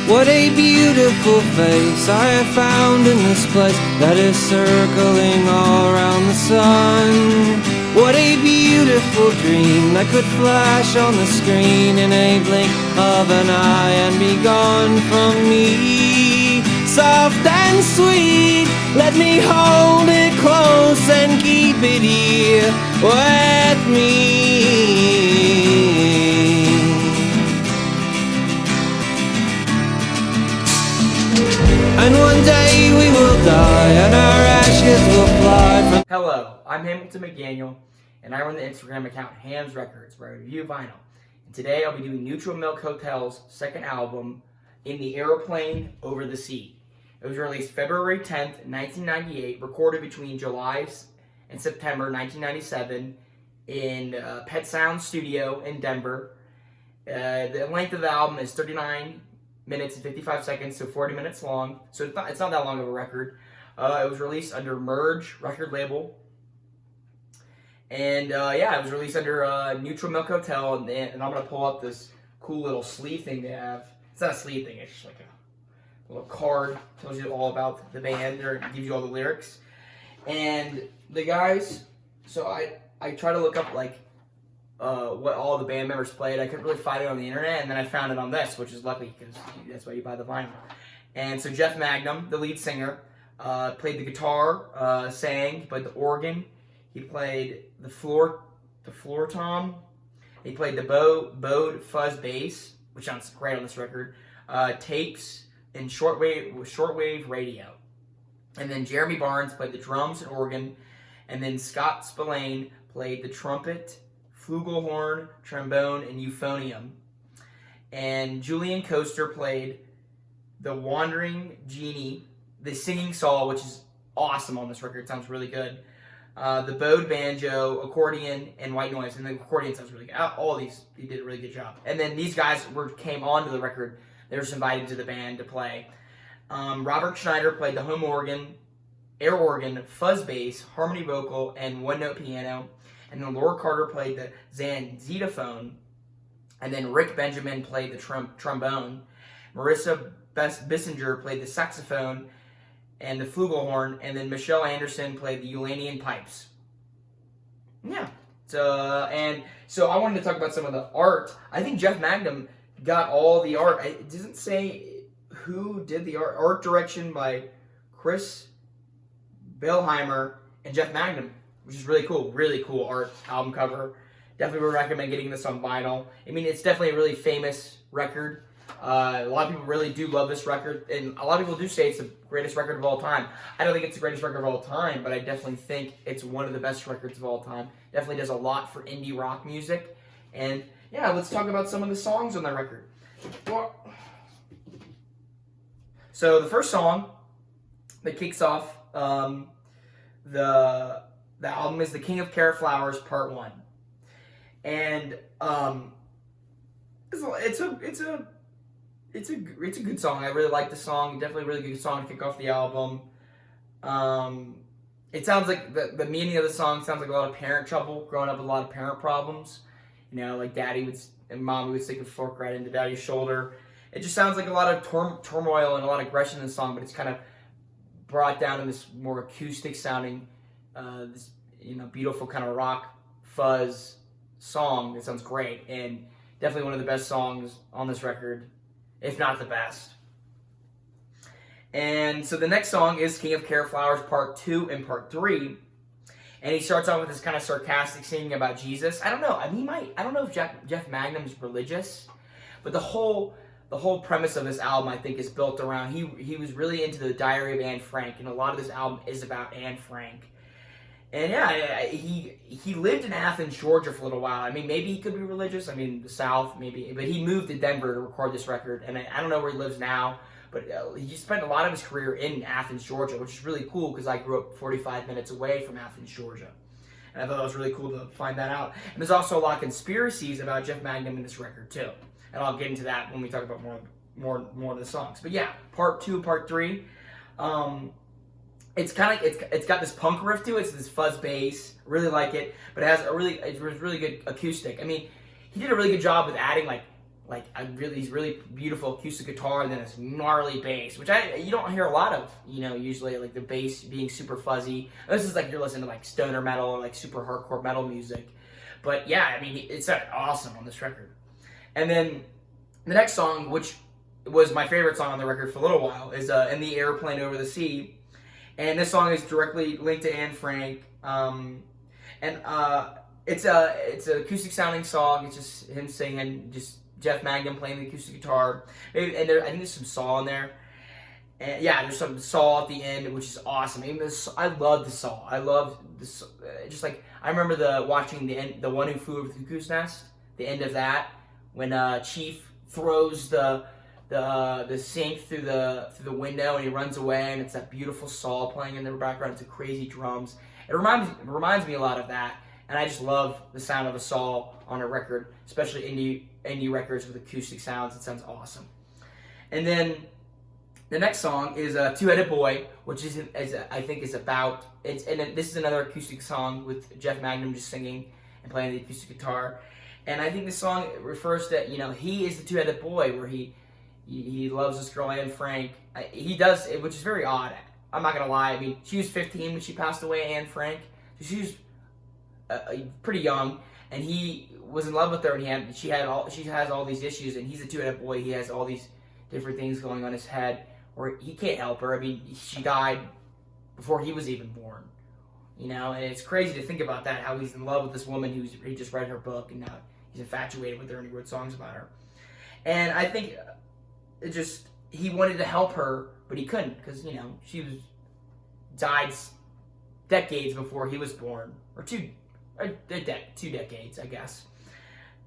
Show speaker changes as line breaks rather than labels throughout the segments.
What a beautiful face I have found in this place that is circling all around the sun. What a beautiful dream that could flash on the screen in a blink of an eye and be gone from me. Soft and sweet, let me hold it close and keep it here with me. And one day we will die and our ashes will fly from...
Hello, I'm Hamilton McDaniel, and I run the Instagram account Ham's Records, where I review vinyl. And today I'll be doing Neutral Milk Hotel's second album, In the Aeroplane, Over the Sea. It was released February 10th, 1998, recorded between July and September 1997 in Pet Sound Studio in Denver. The length of the album is 39 minutes and 55 seconds, so 40 minutes long. So it's not that long of a record. It was released under Merge record label. And it was released under Neutral Milk Hotel. And I'm going to pull up this cool little sleeve thing they have. It's not a sleeve thing, it's just like a little card. Tells you all about the band, or gives you all the lyrics. And the guys, so I try to look up like what all the band members played. I couldn't really find it on the internet, and then I found it on this, which is lucky because that's why you buy the vinyl. And so Jeff Magnum, the lead singer, played the guitar, sang, played the organ, he played the floor tom, he played the bowed fuzz bass, which sounds great on this record, tapes, and shortwave radio. And then Jeremy Barnes played the drums and organ, and then Scott Spillane played the trumpet, flugelhorn, trombone, and euphonium. And Julian Coaster played the wandering genie, the singing saw, which is awesome on this record. It sounds really good. The bowed banjo, accordion, and white noise. And the accordion sounds really good. All of these, he did a really good job. And then these guys came onto the record. They were just invited to the band to play. Robert Schneider played the home organ, air organ, fuzz bass, harmony vocal, and one-note piano. And then Laura Carter played the zanzitophone. And then Rick Benjamin played the trombone. Marissa Bissinger played the saxophone and the flugelhorn. And then Michelle Anderson played the Ulanien pipes. Yeah. So I wanted to talk about some of the art. I think Jeff Magnum got all the art. It doesn't say who did the art. Art direction by Chris Belheimer and Jeff Magnum, which is really cool. Really cool art album cover. Definitely would recommend getting this on vinyl. I mean, it's definitely a really famous record. A lot of people really do love this record, and a lot of people do say it's the greatest record of all time. I don't think it's the greatest record of all time, but I definitely think it's one of the best records of all time. Definitely does a lot for indie rock music. And yeah, let's talk about some of the songs on the record. So the first song that kicks off the album is "The King of Carrot Flowers" Part 1, and it's a good song. I really like the song. Definitely a really good song to kick off the album. It sounds like the meaning of the song sounds like a lot of parent trouble, growing up with a lot of parent problems. You know, like mommy would stick a fork right into daddy's shoulder. It just sounds like a lot of turmoil and a lot of aggression in the song, but it's kind of brought down in this more acoustic sounding, this beautiful kind of rock fuzz song. It sounds great, and definitely one of the best songs on this record, if not the best. And so the next song is "King of Carrot Flowers" Part 2 and Part 3. And he starts off with this kind of sarcastic singing about Jesus. I don't know. I mean, I don't know if Jeff Magnum is religious, but the whole premise of this album, I think, is built around he was really into the Diary of Anne Frank, and a lot of this album is about Anne Frank. And yeah, he lived in Athens, Georgia for a little while. I mean, maybe he could be religious. I mean, the South, maybe. But he moved to Denver to record this record, and I don't know where he lives now. But he spent a lot of his career in Athens, Georgia, which is really cool because I grew up 45 minutes away from Athens, Georgia. And I thought it was really cool to find that out. And there's also a lot of conspiracies about Jeff Magnum in this record, too. And I'll get into that when we talk about more of the songs. But yeah, Part 2, Part 3. It's got this punk riff to it. It's this fuzz bass. Really like it, but it has it's really good acoustic. I mean, he did a really good job with adding like like these really beautiful acoustic guitar, and then this gnarly bass, which you don't hear a lot of, usually, like the bass being super fuzzy. This is like you're listening to like stoner metal or like super hardcore metal music. But yeah, I mean, it sounded awesome on this record. And then the next song, which was my favorite song on the record for a little while, is In the Aeroplane Over the Sea. And this song is directly linked to Anne Frank. It's an acoustic sounding song. It's just him singing, just Jeff Mangum playing the acoustic guitar. And I think there's some saw in there. And yeah, there's some saw at the end, which is awesome. I love the saw. I love this. Just like I remember watching the One Who Flew Over the Cuckoo's Nest. The end of that, when Chief throws the sink through the window and he runs away, and it's that beautiful saw playing in the background. It's a crazy drums. It reminds me a lot of that, and I just love the sound of a saw on a record, especially indie records with acoustic sounds. It sounds awesome. And then the next song is Two-Headed Boy, which I think is about it's, and this is another acoustic song with Jeff Mangum just singing and playing the acoustic guitar. And I think this song refers to, he is the two-headed boy, where he loves this girl, Anne Frank. He does, which is very odd. I'm not going to lie. I mean, she was 15 when she passed away, Anne Frank. So she was pretty young, and he was in love with her, and she has all these issues, and he's a two-headed boy. He has all these different things going on his head, where he can't help her. I mean, she died before he was even born. And it's crazy to think about that, how he's in love with this woman he just read her book, and now he's infatuated with her, and he wrote songs about her. And I think he wanted to help her, but he couldn't, because, she died decades before he was born, or two decades, I guess.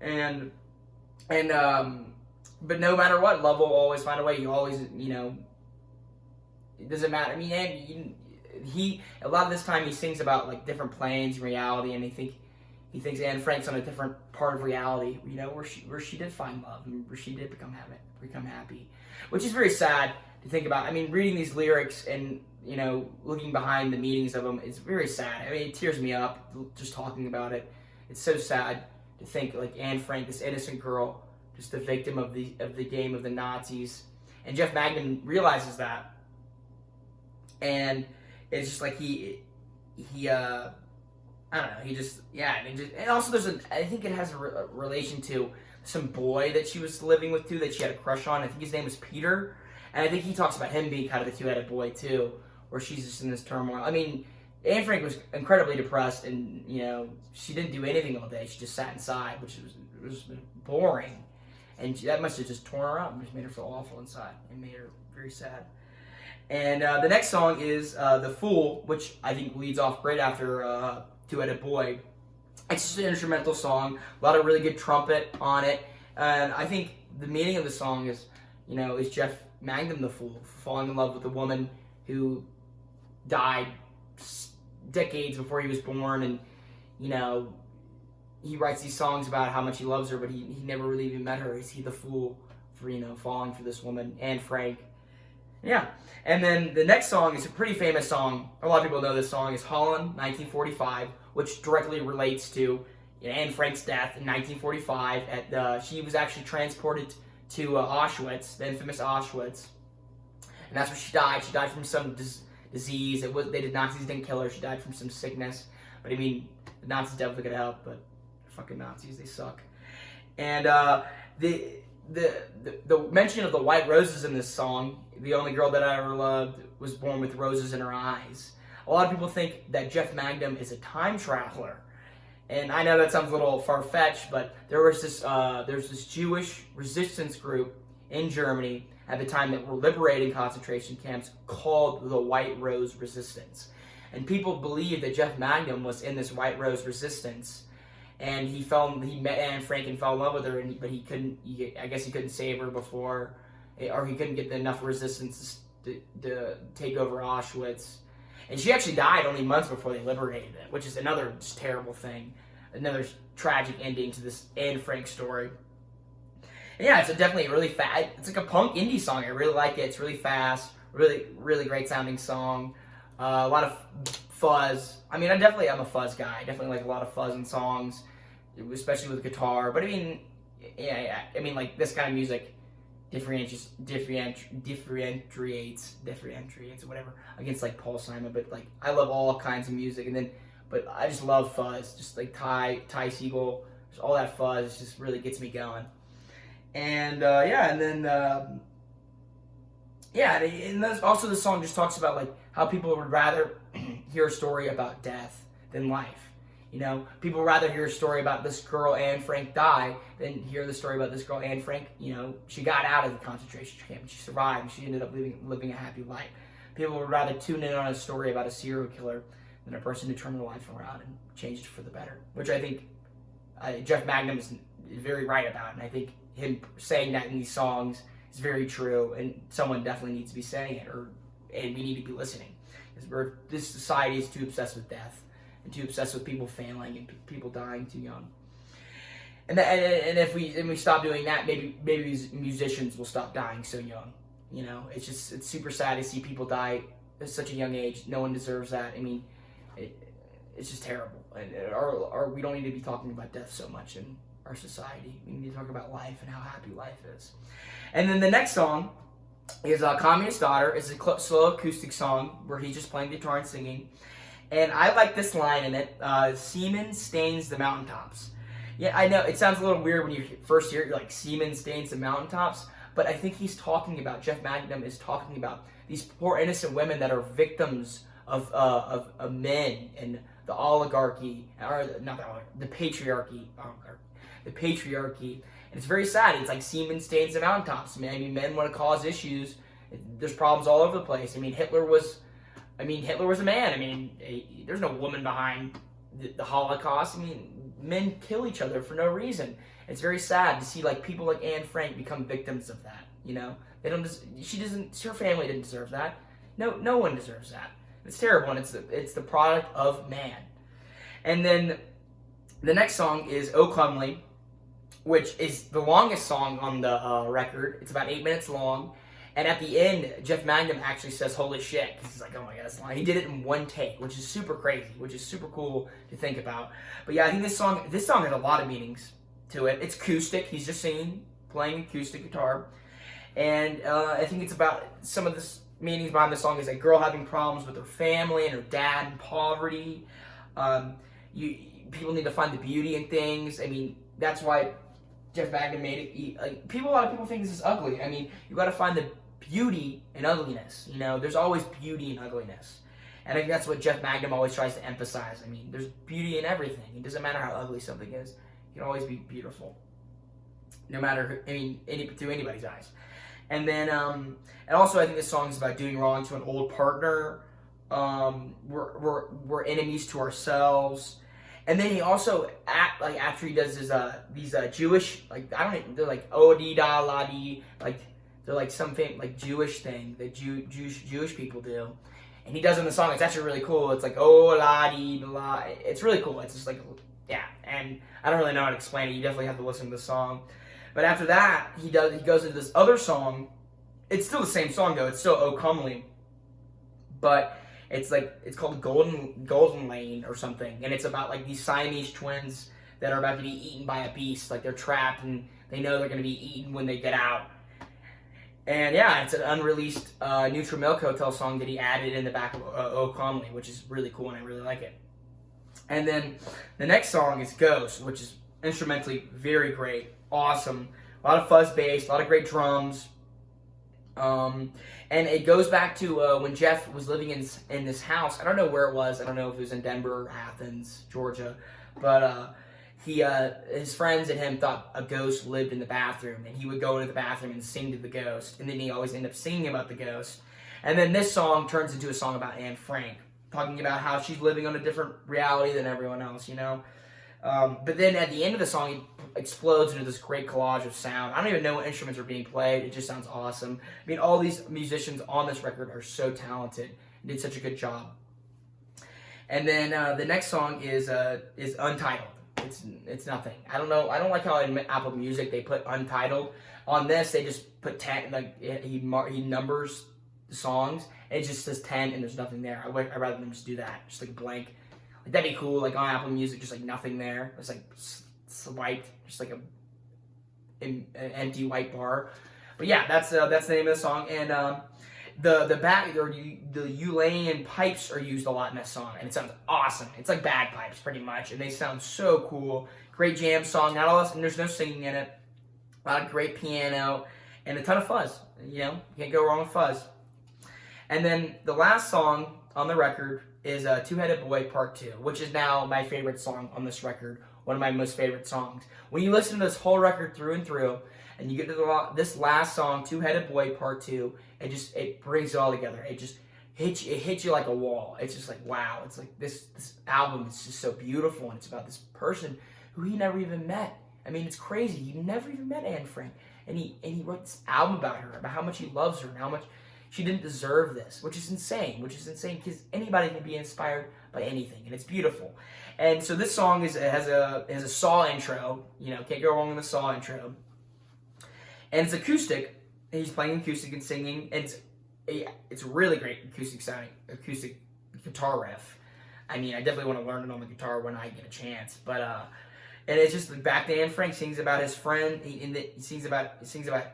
And but no matter what, love will always find a way. You always, it doesn't matter. I mean, a lot of this time he sings about like different planes, reality, and he thinks Anne Frank's on a different part of reality, where she did find love, and where she did become happy, which is very sad to think about. I mean, reading these lyrics and looking behind the meanings of them, it's very sad. I mean, it tears me up just talking about it. It's so sad to think like Anne Frank, this innocent girl, just the victim of the game of the Nazis, and Jeff Mangum realizes that, and it's just like he I don't know, and also I think it has a relation to some boy that she was living with too, that she had a crush on. I think his name was Peter, and I think he talks about him being kind of the two-headed boy too, where she's just in this turmoil. I mean, Anne Frank was incredibly depressed, and she didn't do anything all day. She just sat inside, which was boring, and that must have just torn her up and just made her feel awful inside and made her very sad. And the next song is The Fool, which I think leads off right after Two-Headed Boy. It's just an instrumental song, a lot of really good trumpet on it, and I think the meaning of the song is, is Jeff Mangum the fool, falling in love with a woman who died decades before he was born, and, he writes these songs about how much he loves her, but he never really even met her. Is he the fool for, falling for this woman, Anne Frank? Yeah. And then the next song is a pretty famous song. A lot of people know this song. Is Holland, 1945, which directly relates to Anne Frank's death in 1945. She was actually transported to Auschwitz, the infamous Auschwitz, and that's where she died. She died from some disease. Nazis didn't kill her. She died from some sickness. But I mean, the Nazis definitely could help, but fucking Nazis, they suck. And the mention of the white roses in this song, the only girl that I ever loved was born with roses in her eyes. A lot of people think that Jeff Mangum is a time traveler, and I know that sounds a little far-fetched, but there's this Jewish resistance group in Germany at the time that were liberating concentration camps called the White Rose Resistance, and people believe that Jeff Mangum was in this White Rose Resistance. And he met Anne Frank and fell in love with her, but he couldn't. I guess he couldn't save her before, or he couldn't get enough resistance to take over Auschwitz. And she actually died only months before they liberated it, which is another just terrible thing, another tragic ending to this Anne Frank story. And yeah, it's definitely really fast. It's like a punk indie song. I really like it. It's really fast, really really great sounding song. A lot of fuzz. I mean, I'm a fuzz guy. I definitely like a lot of fuzz in songs, especially with guitar. But I mean, yeah, I mean, like, this kind of music differentiates whatever against like Paul Simon, but like I love all kinds of music, but I just love fuzz, just like Ty Segall, just all that fuzz just really gets me going. And and then also the song just talks about like how people would rather hear a story about death than life. You know, people would rather hear a story about this girl Anne Frank die than hear the story about this girl Anne Frank. You know, she got out of the concentration camp, she survived, and she ended up living a happy life. People would rather tune in on a story about a serial killer than a person who turned their life around and changed for the better, which I think Jeff Magnum is very right about, and I think him saying that in these songs is very true, and someone definitely needs to be saying it, and we need to be listening, because this society is too obsessed with death and too obsessed with people failing and people dying too young. And if we stop doing that, maybe these musicians will stop dying so young. You know, it's super sad to see people die at such a young age. No one deserves that. I mean, it's just terrible. And we don't need to be talking about death so much in our society. We need to talk about life and how happy life is. And then the next song is Communist Daughter. It's a slow acoustic song where he's just playing guitar and singing. And I like this line in it, semen stains the mountaintops. Yeah, I know, it sounds a little weird when you first hear it, you're like, semen stains the mountaintops, but I think he's talking about, Jeff Magnum is talking about these poor innocent women that are victims of men and the oligarchy, or not the oligarchy, the patriarchy, and it's very sad. It's like semen stains the mountaintops. I mean, men want to cause issues. There's problems all over the place. I mean, Hitler was a man. I mean, there's no woman behind the Holocaust. I mean, men kill each other for no reason. It's very sad to see like people like Anne Frank become victims of that. You know, her family didn't deserve that. No one deserves that. It's terrible, and it's the product of man. And then the next song is "O Comely," which is the longest song on the record. It's about 8 minutes long. And at the end, Jeff Magnum actually says, "Holy shit!" Because he's like, "Oh my god, that's long." He did it in one take, which is super crazy, which is super cool to think about. But yeah, I think this song has a lot of meanings to it. It's acoustic. He's just singing, playing acoustic guitar, and I think it's about some of the meanings behind the song is a girl having problems with her family and her dad and poverty. People need to find the beauty in things. I mean, that's why Jeff Magnum made it. A lot of people think this is ugly. I mean, you got to find the beauty in ugliness. You know, there's always beauty in ugliness. And I think that's what Jeff Magnum always tries to emphasize. I mean, there's beauty in everything. It doesn't matter how ugly something is. It can always be beautiful. No matter, through anybody's eyes. And then, and also I think this song is about doing wrong to an old partner. We're enemies to ourselves. And then he also, after he does these Jewish, they're like O-di-da, la-di, like, they're like something, like Jewish thing that Jewish people do. And he does in the song, it's actually really cool. It's like, oh-la-di-la. It's really cool. It's just like, yeah. And I don't really know how to explain it. You definitely have to listen to the song. But after that, he goes into this other song. It's still the same song, though. It's still O Comely. But it's called Golden Lane or something, and it's about like these Siamese twins that are about to be eaten by a beast. Like they're trapped, and they know they're going to be eaten when they get out. And yeah, it's an unreleased Neutral Milk Hotel song that he added in the back of O Comely, which is really cool, and I really like it. And then the next song is Ghost, which is instrumentally very great, awesome. A lot of fuzz bass, a lot of great drums. And it goes back to when Jeff was living in this house. I don't know where it was. I don't know if it was in Denver or Athens, Georgia. But his friends and him thought a ghost lived in the bathroom. And he would go into the bathroom and sing to the ghost. And then he always ended up singing about the ghost. And then this song turns into a song about Anne Frank, talking about how she's living on a different reality than everyone else, you know? But then at the end of the song, it explodes into this great collage of sound. I don't even know what instruments are being played. It just sounds awesome. I mean, all these musicians on this record are so talented and did such a good job. And then the next song is Untitled. It's nothing. I don't know. I don't like how in Apple Music they put Untitled. On this, they just put 10. Like he numbers the songs, and it just says 10, and there's nothing there. I'd rather them just do that, just like a blank. Like, that'd be cool. Like on Apple Music, just like nothing there. It's like swiped, just like an empty white bar. But yeah, that's the name of the song. And the back or the Ulandian pipes are used a lot in this song, and it sounds awesome. It's like bagpipes pretty much, and they sound so cool. Great jam song. Not all, and there's no singing in it. A lot of great piano and a ton of fuzz. You know, you can't go wrong with fuzz. And then the last song on the record is Two-Headed Boy Part 2, which is now my favorite song on this record. One of my most favorite songs. When you listen to this whole record through and through, and you get to this last song, Two-Headed Boy Part 2, it brings it all together. It just hits you like a wall. It's just like, wow. It's like this album is just so beautiful, and it's about this person who he never even met. I mean, it's crazy. He never even met Anne Frank. And he wrote this album about her, about how much he loves her and how much she didn't deserve this, which is insane because anybody can be inspired by anything, and it's beautiful. And so this song has a Saw intro. You know, can't go wrong with the Saw intro. And it's acoustic. And he's playing acoustic and singing. And it's really great acoustic guitar riff. I mean, I definitely want to learn it on the guitar when I get a chance. But and it's just back to Anne Frank. Sings about his friend. He sings about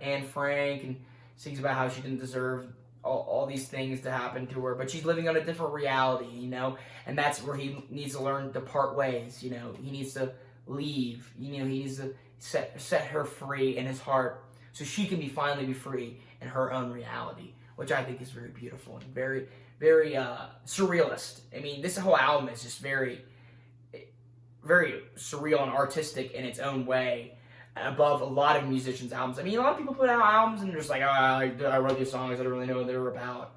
Anne Frank and sings about how she didn't deserve all these things to happen to her, but she's living on a different reality, you know, and that's where he needs to learn to part ways. You know, he needs to leave. You know, he needs to set her free in his heart, so she can finally be free in her own reality, which I think is very beautiful and very, very surrealist. I mean, this whole album is just very, very surreal and artistic in its own way, above a lot of musicians' albums. I mean, a lot of people put out albums and they're just like, oh, I wrote these songs, I don't really know what they were about.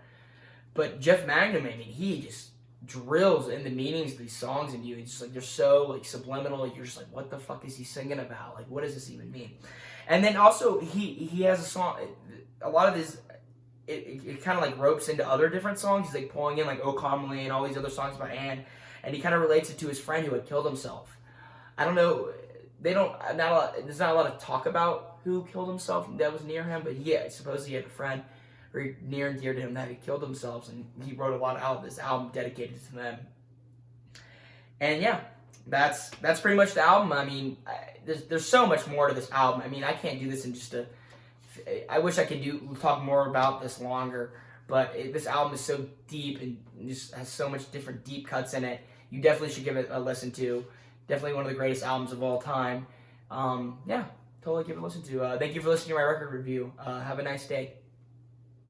But Jeff Magnum, I mean, he just drills in the meanings of these songs into you. It's just like, they're so like subliminal. You're just like, what the fuck is he singing about? Like, what does this even mean? And then also, he has a song, a lot of his, it kind of like ropes into other different songs. He's like pulling in like O Commonly and all these other songs about Anne, and he kind of relates it to his friend who had killed himself. I don't know, there's not a lot of talk about who killed himself that was near him, but I suppose he had a friend very near and dear to him that had killed themselves, and he wrote a lot out of this album dedicated to them. And yeah, that's pretty much the album. I mean, there's so much more to this album. I mean, I can't do this in just I wish I could talk more about this longer, but this album is so deep and just has so much different deep cuts in it. You definitely should give it a listen to. Definitely one of the greatest albums of all time. Yeah, totally give it a listen to. Thank you for listening to my record review. Have a nice day.